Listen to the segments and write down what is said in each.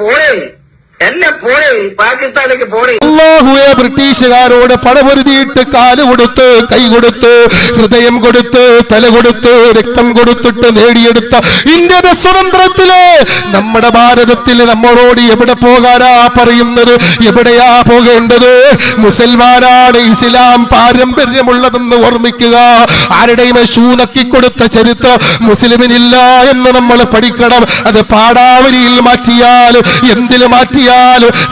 പോണേ പാകിസ്ഥാനിലേക്ക് പോണേ. അല്ലാഹുവേ, ബ്രിട്ടീഷുകാരോട് പടപൊരുതിയിട്ട് കാല് കൊടുത്ത്, കൈ കൊടുത്ത്, ഹൃദയം കൊടുത്ത്, തല കൊടുത്ത്, രക്തം കൊടുത്തിട്ട് നേടിയെടുത്ത ഇന്ത്യയുടെ സ്വതന്ത്രത്തില് നമ്മുടെ ഭാരതത്തില് നമ്മളോട് എവിടെ പോകാനാ പറയുന്നത്? എവിടെയാ പോകേണ്ടത്? മുസൽമാനാണ് ഇസ്ലാം പാരമ്പര്യമുള്ളതെന്ന് ഓർമ്മിക്കുക. ആരുടെയും ഷൂ നക്കിക്കൊടുത്ത ചരിത്രം മുസ്ലിമിനില്ല എന്ന് നമ്മൾ പഠിക്കണം. അത് പാടാവലിയിൽ മാറ്റിയാലും എന്തിൽ മാറ്റിയാലും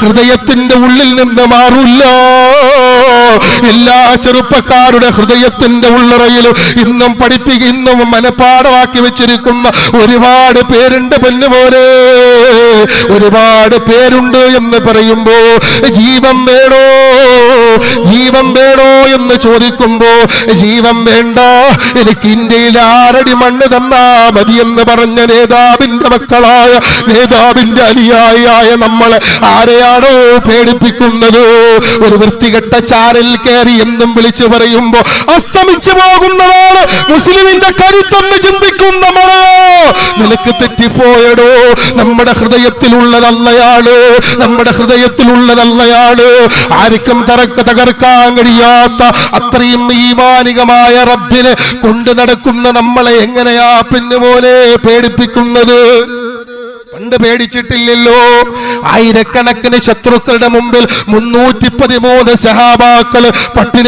ഹൃദയത്തിന്റെ ഉള്ളിൽ നിന്ന് മാറില്ല. എല്ലാ ചെറുപ്പക്കാരുടെ ഹൃദയത്തിന്റെ ഉള്ളറയിലും ഇന്നും ഇന്നും മനപ്പാടമാക്കി വെച്ചിരിക്കുന്ന ഒരുപാട് പേരുണ്ട് പൊന്നുമോനെ, ഒരുപാട് പേരുണ്ട് എന്ന് പറയുമ്പോ ജീവൻ വേണോ, ജീവൻ വേണോ എന്ന് ചോദിക്കുമ്പോ ജീവൻ വേണ്ട, എനിക്ക് ഇന്ത്യയിൽ 6 അടി മണ്ണ് തന്നാ മതി എന്ന് പറഞ്ഞ നേതാവിന്റെ മക്കളായ, നേതാവിന്റെ അനുയായിയായ നമ്മളെ ആരെയാണോ പേടിപ്പിക്കുന്നത്? ഒരു വൃത്തികെട്ട ചാരൽ കയറി എന്നും വിളിച്ചു പറയുമ്പോ അസ്തമിച്ചു പോകുന്നതാണ് മുസ്ലിമിന്റെ കരുത്തെന്ന് ചിന്തിക്കുന്ന നമ്മളോ, നിനക്ക് തെറ്റിപ്പോയടോ. നമ്മുടെ ഹൃദയത്തിലുള്ളതല്ലയാണ്, നമ്മുടെ ഹൃദയത്തിലുള്ളതല്ലയാണ്. ആർക്കും തകർക്കാൻ കഴിയാത്ത അത്രയും ഈമാനികമായ റബ്ബിനെ കൊണ്ടു നടക്കുന്ന നമ്മളെ എങ്ങനെയാ പിന്നുമോനെ പേടിപ്പിക്കുന്നത്? പണ്ട് പേടിച്ചിട്ടില്ലല്ലോ. ആയിരക്കണക്കിന് ശത്രുക്കളുടെ മുമ്പിൽ 313 സഹാബാക്കള് പട്ടിണി